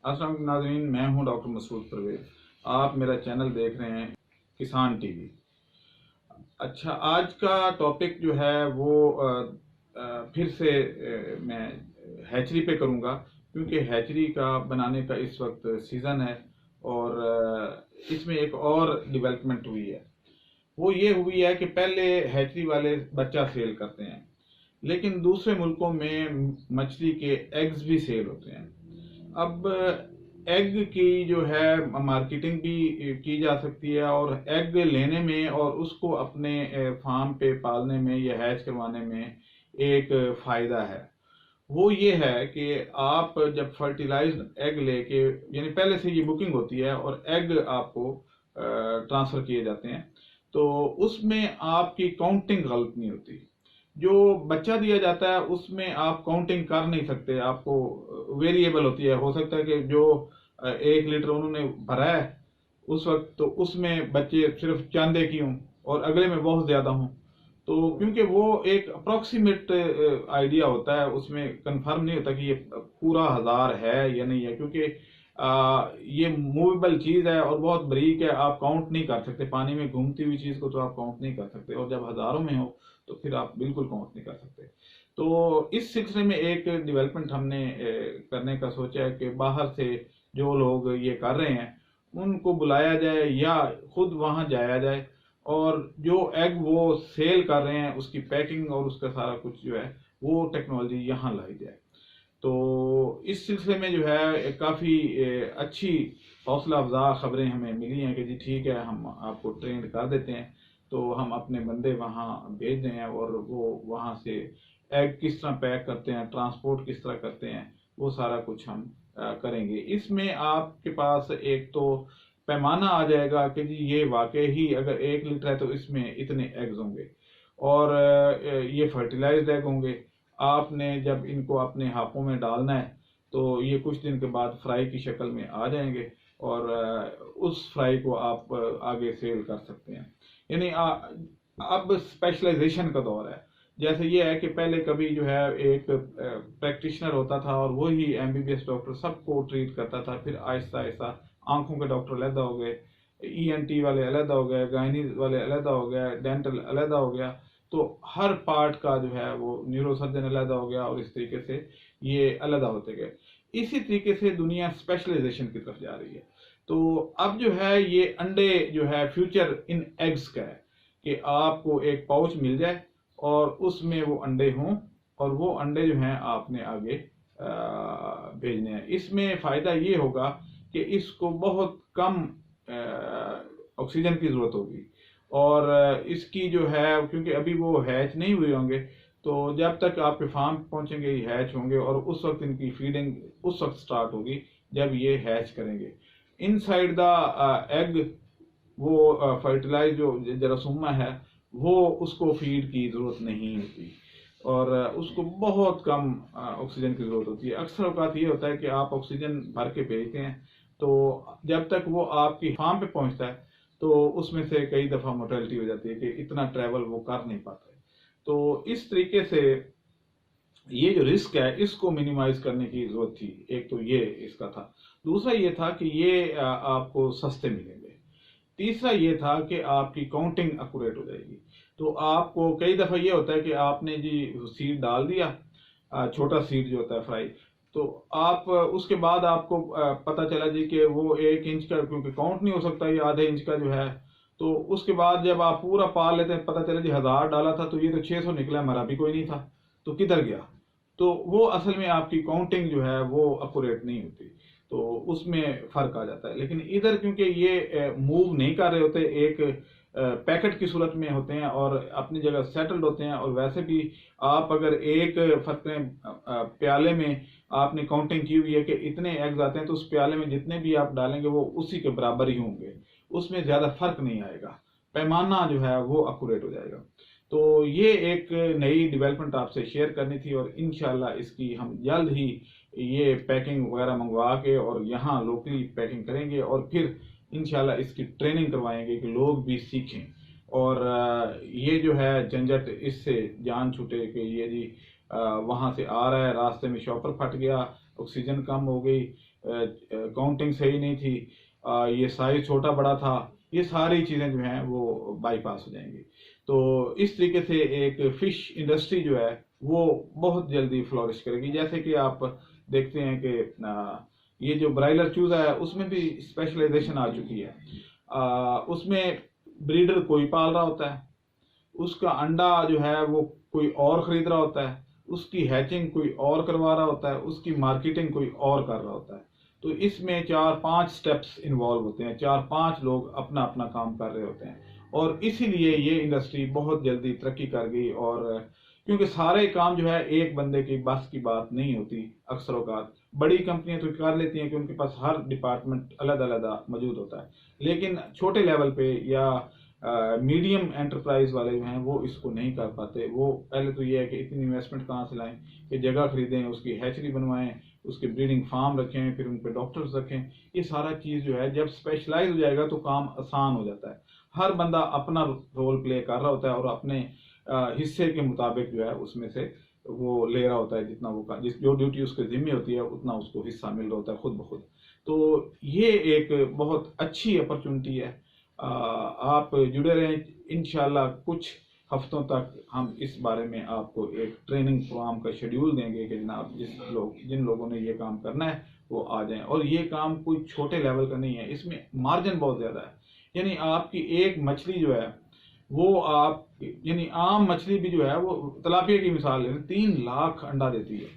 अस्सलाम वालेकुम नाज़रीन, मैं हूं डॉक्टर मसूद परवेज। आप मेरा चैनल देख रहे हैं किसान टीवी। अच्छा, आज का टॉपिक जो है वो फिर से मैं हैचरी पे करूंगा, क्योंकि हैचरी का बनाने का इस वक्त सीज़न है और इसमें एक और डेवलपमेंट हुई है। वो ये हुई है कि पहले हैचरी वाले बच्चा सेल करते हैं, लेकिन दूसरे मुल्कों में मछली के एग्स भी सेल होते हैं। अब एग की जो है मार्केटिंग भी की जा सकती है, और एग लेने में और उसको अपने फार्म पे पालने में या हैच करवाने में एक फायदा है। वो ये है कि आप जब फर्टिलाइज्ड एग लेके, यानी पहले से ये बुकिंग होती है और एग आपको ट्रांसफर किए जाते हैं, तो उसमें आपकी काउंटिंग गलत नहीं होती। जो बच्चा दिया जाता है उसमें आप काउंटिंग कर नहीं सकते, आपको वेरिएबल होती है। हो सकता है कि जो 1 लीटर उन्होंने भरा है उस वक्त, तो उसमें बच्चे सिर्फ चांदे की हों और अगले में बहुत ज्यादा हों। तो क्योंकि वो एक अप्रोक्सीमेट आइडिया होता है, उसमें कंफर्म नहीं होता कि ये पूरा 1000 है या नहीं है, क्योंकि ये मूवेबल चीज है और बहुत बारीक है, आप काउंट नहीं कर सकते। पानी में घूमती हुई चीज को तो आप काउंट नहीं कर सकते, और जब हजारों में हो तो फिर आप बिल्कुल काउंट नहीं कर सकते। तो इस सिलसिले में एक डेवलपमेंट हमने करने का सोचा है कि बाहर से जो लोग ये कर रहे हैं उनको बुलाया जाए या खुद वहां जाया जाए, और जो एग वो सेल कर रहे हैं उसकी पैकिंग और उसका सारा कुछ जो है वो टेक्नोलॉजी यहाँ लाई जाए। तो इस सिलसिले में जो है काफ़ी अच्छी हौसला अफजा खबरें हमें मिली हैं कि जी ठीक है, हम आपको ट्रेंड कर देते हैं। तो हम अपने बंदे वहाँ भेज रहे हैं और वो वहाँ से एग किस तरह पैक करते हैं, ट्रांसपोर्ट किस तरह करते हैं, वो सारा कुछ हम करेंगे। इसमें आपके पास एक तो पैमाना आ जाएगा कि जी ये वाकई ही अगर 1 लीटर है तो इसमें इतने एग्स होंगे, और ये फर्टिलाइज्ड एग होंगे। आपने जब इनको अपने हाथों में डालना है तो ये कुछ दिन के बाद फ्राई की शक्ल में आ जाएंगे, और उस फ्राई को आप आगे सेल कर सकते हैं। यानी अब स्पेशलाइजेशन का दौर है। जैसे ये है कि पहले कभी जो है एक प्रैक्टिशनर होता था और वही एमबीबीएस डॉक्टर सबको ट्रीट करता था, फिर आहिस्ता आहिस्ता आंखों के डॉक्टर अलहदा हो गए, ईएनटी वाले अलहदा हो गए, गायनी वाले अलहदा हो गए, डेंटल अलहदा हो गया। तो हर पार्ट का जो है वो न्यूरो सर्जन अलहदा हो गया, और इस तरीके से ये अलहदा होते गए। इसी तरीके से दुनिया स्पेशलाइजेशन की तरफ जा रही है। तो अब जो है ये अंडे जो है फ्यूचर इन एग्स का है कि आपको एक पाउच मिल जाए और उसमें वो अंडे हों, और वो अंडे जो हैं आपने आगे भेजने हैं। इसमें फायदा ये होगा कि इसको बहुत कम ऑक्सीजन की जरूरत होगी, और इसकी जो है, क्योंकि अभी वो हैच नहीं हुए होंगे, तो जब तक आपके फार्म पहुंचेंगे ये हैच होंगे, और उस वक्त इनकी फीडिंग उस वक्त स्टार्ट होगी जब ये हैच करेंगे। इनसाइड द एग वो फर्टिलाइज जो जरासूमा है वो उसको फीड की जरूरत नहीं होती, और उसको बहुत कम ऑक्सीजन की जरूरत होती है। अक्सर औकात ये होता है कि आप ऑक्सीजन भर के भेजते हैं, तो जब तक वो आपकी फार्म पे पहुंचता है तो उसमें से कई दफा मोर्टेलिटी हो जाती है कि इतना ट्रैवल वो कर नहीं पाता है। तो इस तरीके से ये जो रिस्क है इसको मिनिमाइज करने की जरूरत थी। एक तो ये इसका था, दूसरा ये था कि ये आपको सस्ते मिलेंगे, तीसरा ये था कि आपकी काउंटिंग एक्यूरेट हो जाएगी। तो आपको कई दफा ये होता है कि आपने जी सीड डाल दिया, छोटा सीड जो होता है फ्राई, तो आप उसके बाद आपको पता चला जी कि वो 1 इंच का, क्योंकि काउंट नहीं हो सकता ये आधे इंच का जो है, तो उसके बाद जब आप पूरा पाल लेते हैं पता चला जी 1000 डाला था तो ये तो 600 निकला, मरा भी कोई नहीं था, तो किधर गया। तो वो असल में आपकी काउंटिंग जो है वो अक्यूरेट नहीं होती, तो उसमें फर्क आ जाता है। लेकिन इधर क्योंकि ये मूव नहीं कर रहे होते, एक पैकेट की सूरत में होते हैं और अपनी जगह सेटल्ड होते हैं, और वैसे भी आप अगर एक फर्क प्याले में आपने काउंटिंग की हुई है कि इतने एग्स आते हैं, तो उस प्याले में जितने भी आप डालेंगे वो उसी के बराबर ही होंगे, उसमें ज्यादा फर्क नहीं आएगा, पैमाना जो है वो अक्यूरेट हो जाएगा। तो ये एक नई डेवलपमेंट आपसे शेयर करनी थी, और इंशाल्लाह इसकी हम जल्द ही ये पैकिंग वगैरह मंगवा के और यहाँ लोकली पैकिंग करेंगे, और फिर इंशाल्लाह इसकी ट्रेनिंग करवाएंगे कि लोग भी सीखें, और ये जो है झंझट इससे जान छूटे कि ये जी वहां से आ रहा है, रास्ते में शॉपर फट गया, ऑक्सीजन कम हो गई, काउंटिंग सही नहीं थी, ये साइज छोटा बड़ा था, ये सारी चीज़ें जो हैं वो बाईपास हो जाएंगी। तो इस तरीके से एक फिश इंडस्ट्री जो है वो बहुत जल्दी फ्लोरिश करेगी। जैसे कि आप देखते हैं कि ये जो ब्रायलर चूज़ा है उसमें भी स्पेशलाइजेशन आ चुकी है। उसमें ब्रीडर कोई पाल रहा होता है, उसका अंडा जो है वो कोई और खरीद रहा होता है, उसकी हैचिंग कोई और करवा रहा होता है, उसकी मार्केटिंग कोई और कर रहा होता है। तो इसमें 4-5 स्टेप्स इन्वॉल्व होते हैं, 4-5 लोग अपना अपना काम कर रहे होते हैं, और इसीलिए ये इंडस्ट्री बहुत जल्दी तरक्की कर गई। और क्योंकि सारे काम जो है एक बंदे की बस की बात नहीं होती, अक्सर औकात बड़ी कंपनियां तो कर लेती हैं कि उनके पास हर डिपार्टमेंट अलग अलग मौजूद होता है, लेकिन छोटे लेवल पे या मीडियम एंटरप्राइज वाले जो हैं वो इसको नहीं कर पाते। वो पहले तो ये है कि इतनी इन्वेस्टमेंट कहाँ से लाएं कि जगह खरीदें, उसकी हैचरी बनवाएं, उसके ब्रीडिंग फार्म रखें, फिर उन पे डॉक्टर्स रखें। ये सारा चीज़ जो है जब स्पेशलाइज हो जाएगा तो काम आसान हो जाता है। हर बंदा अपना रोल प्ले कर रहा होता है और अपने हिस्से के मुताबिक जो है उसमें से वो ले रहा होता है, जितना वो जिस जो ड्यूटी उसके जिम्मे होती है उतना उसको हिस्सा मिल रहा होता है खुद ब खुद। तो ये एक बहुत अच्छी अपॉर्चुनिटी है। आप जुड़े रहें, इंशाल्लाह कुछ हफ्तों तक हम इस बारे में आपको एक ट्रेनिंग प्रोग्राम का शेड्यूल देंगे कि जनाब जिन लोगों ने ये काम करना है वो आ जाएं। और ये काम कोई छोटे लेवल का नहीं है, इसमें मार्जिन बहुत ज़्यादा है। यानी आपकी एक मछली जो है वो आप यानी आम मछली भी जो है वो तलापिया की मिसाल है 3 लाख अंडा देती है।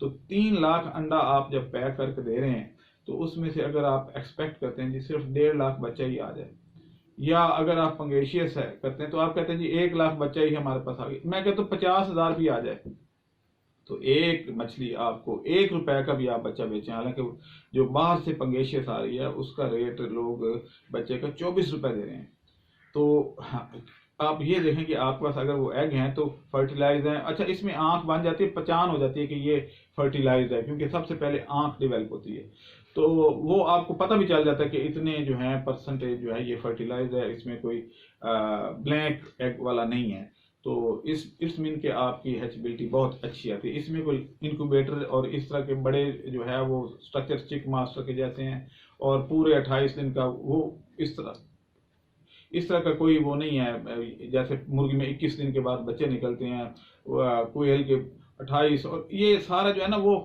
तो 3 लाख अंडा आप जब पैक करके दे रहे हैं तो उसमें से अगर आप एक्सपेक्ट करते हैं जी सिर्फ 1.5 लाख बच्चा ही आ जाए, या अगर आप पंगेशियस है करते हैं तो आप कहते हैं जी 1 लाख बच्चा ही हमारे पास आ गया, मैं कहता हूँ 50,000 भी आ जाए तो एक मछली आपको 1 रुपए का भी आप बच्चा बेचें। हालांकि जो बाहर से पंगेशियस आ रही है उसका रेट लोग बच्चे का 24 रुपए दे रहे हैं। तो आप ये देखें कि आपके पास अगर वो एग हैं तो फर्टिलाइज हैं। अच्छा, इसमें आंख बन जाती है, पहचान हो जाती है कि ये फर्टिलाइज है, क्योंकि सबसे पहले आंख डेवलप होती है। तो वो आपको पता भी चल जाता है कि इतने जो है परसेंटेज जो है ये फर्टिलाइज है, इसमें कोई ब्लैक एग वाला नहीं है। तो इस मीन के आपकी हैचबिलिटी बहुत अच्छी आती है। इसमें कोई इंक्यूबेटर और इस तरह के बड़े जो है वो स्ट्रक्चर चिक मास्टर के जैसे हैं, और पूरे 28 दिन का वो इस तरह का कोई वो नहीं है। जैसे मुर्गी में 21 दिन के बाद बच्चे निकलते हैं, कोयल के 28, और ये सारा जो है ना वो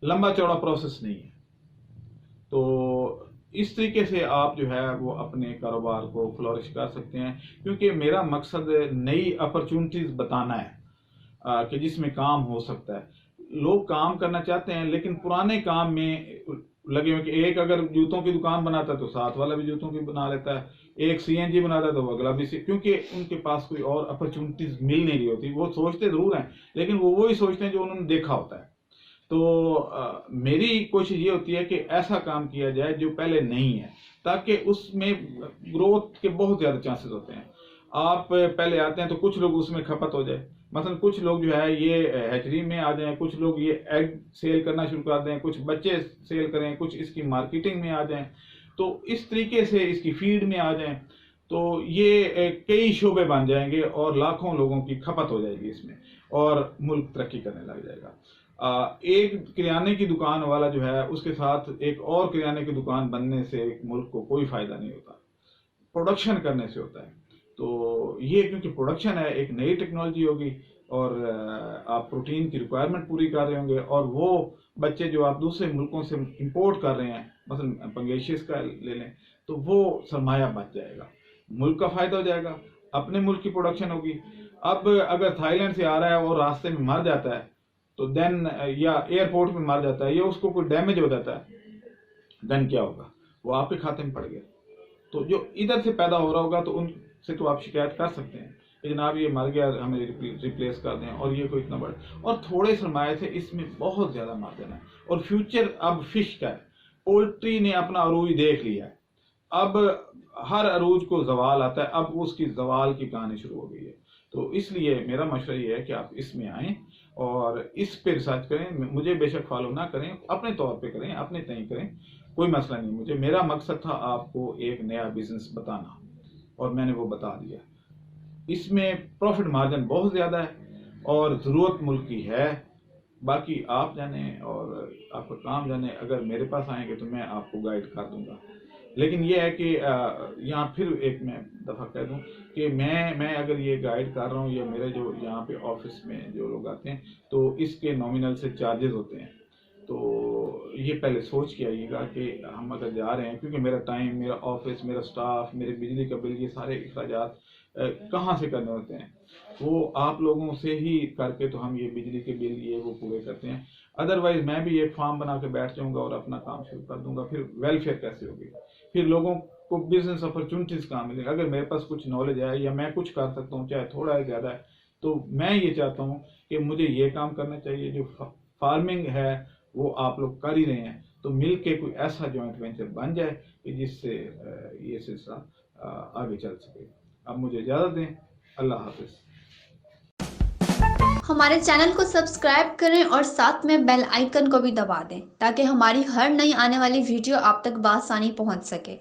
लंबा चौड़ा प्रोसेस नहीं है। तो इस तरीके से आप जो है वो अपने कारोबार को फ्लोरिश कर सकते हैं, क्योंकि मेरा मकसद नई अपॉर्चुनिटीज बताना है कि जिसमें काम हो सकता है। लोग काम करना चाहते हैं लेकिन पुराने काम में लगे हुए कि एक अगर जूतों की दुकान बनाता है तो साथ वाला भी जूतों की बना लेता है, एक सीएनजी बनाता है तो वो अगला भी क्योंकि उनके पास कोई और अपॉर्चुनिटीज मिल नहीं रही होती। वो सोचते जरूर हैं लेकिन वो वही सोचते हैं जो उन्होंने देखा होता है। तो मेरी कोशिश ये होती है कि ऐसा काम किया जाए जो पहले नहीं है, ताकि उसमें ग्रोथ के बहुत ज़्यादा चांसेस होते हैं। आप पहले आते हैं तो कुछ लोग उसमें खपत हो जाए, मसलन कुछ लोग जो है ये हैचरी में आ जाएं, कुछ लोग ये एग सेल करना शुरू कर दें, कुछ बच्चे सेल करें, कुछ इसकी मार्केटिंग में आ जाएं, तो इस तरीके से इसकी फीड में आ जाएं, तो ये कई शोबे बन जाएंगे और लाखों लोगों की खपत हो जाएगी इसमें, और मुल्क तरक्की करने लग जाएगा। एक किराने की दुकान वाला जो है उसके साथ एक और किराने की दुकान बनने से मुल्क को कोई फायदा नहीं होता, प्रोडक्शन करने से होता है। तो ये क्योंकि प्रोडक्शन है, एक नई टेक्नोलॉजी होगी, और आप प्रोटीन की रिक्वायरमेंट पूरी कर रहे होंगे, और वो बच्चे जो आप दूसरे मुल्कों से इंपोर्ट कर रहे हैं, मसलन पंगेशियस का ले लें, तो वो सरमाया बच जाएगा, मुल्क का फायदा हो जाएगा, अपने मुल्क की प्रोडक्शन होगी। अब अगर थाईलैंड से आ रहा है और रास्ते में मर जाता है तो देन, या एयरपोर्ट में मर जाता है, या उसको कोई डैमेज हो जाता है, देन क्या होगा? वो आपके खाते में पड़ गया। तो जो इधर से पैदा हो रहा होगा तो उनसे तो आप शिकायत कर सकते हैं कि जनाब ये मर गया, हमें रिप्लेस कर दें, और ये कोई इतना बड़ा, और थोड़े सरमाए से इसमें बहुत ज़्यादा मार्जिन है। और फ्यूचर अब फिश का है। पोल्ट्री ने अपना अरूज देख लिया है, अब हर अरूज को जवाल आता है, अब उसकी जवाल की कहानी शुरू हो गई है। तो इसलिए मेरा मशवरा ये है कि आप इसमें आएँ और इस पे रिसर्च करें। मुझे बेशक फॉलो ना करें, अपने तौर पे करें, अपने तय करें, कोई मसला नहीं। मुझे मेरा मकसद था आपको एक नया बिजनेस बताना, और मैंने वो बता दिया। इसमें प्रॉफिट मार्जिन बहुत ज़्यादा है और ज़रूरत मुल्क की है, باقی آپ جانیں اور آپ کا کام جانیں. اگر میرے پاس آئیں گے تو میں آپ کو گائیڈ کر دوں گا. لیکن یہ ہے کہ یہاں پھر ایک میں دفعہ کہہ دوں کہ میں اگر یہ گائیڈ کر رہا ہوں، یا میرے جو یہاں پہ آفس میں جو لوگ آتے ہیں تو اس کے نامنل سے چارجز ہوتے ہیں. تو یہ پہلے سوچ کے آئیے گا کہ ہم اگر جا رہے ہیں، کیونکہ میرا ٹائم، میرا آفس، میرا سٹاف، میرے بجلی کا بل، یہ سارے اخراجات کہاں سے کرنے ہوتے ہیں؟ وہ آپ لوگوں سے ہی کر کے تو ہم یہ بجلی کے بل یہ وہ پورے کرتے ہیں. ادروائز میں بھی ایک فارم بنا کے بیٹھ جاؤں گا اور اپنا کام شروع کر دوں گا. پھر ویلفیئر کیسے ہوگی؟ پھر لوگوں کو بزنس اپرچونٹیز کہاں ملیں؟ اگر میرے پاس کچھ نالج ہے یا میں کچھ کر سکتا ہوں، چاہے تھوڑا ہے زیادہ ہے، تو میں یہ چاہتا ہوں کہ مجھے یہ کام کرنا چاہیے. جو فارمنگ ہے وہ آپ لوگ کر ہی رہے ہیں، تو مل کے کوئی ایسا جوائنٹ وینچر بن جائے کہ جس سے یہ سلسلہ آگے چل سکے. اب مجھے اجازت دیں. اللہ حافظ. ہمارے چینل کو سبسکرائب کریں اور ساتھ میں بیل آئیکن کو بھی دبا دیں تاکہ ہماری ہر نئی آنے والی ویڈیو آپ تک بآسانی پہنچ سکے.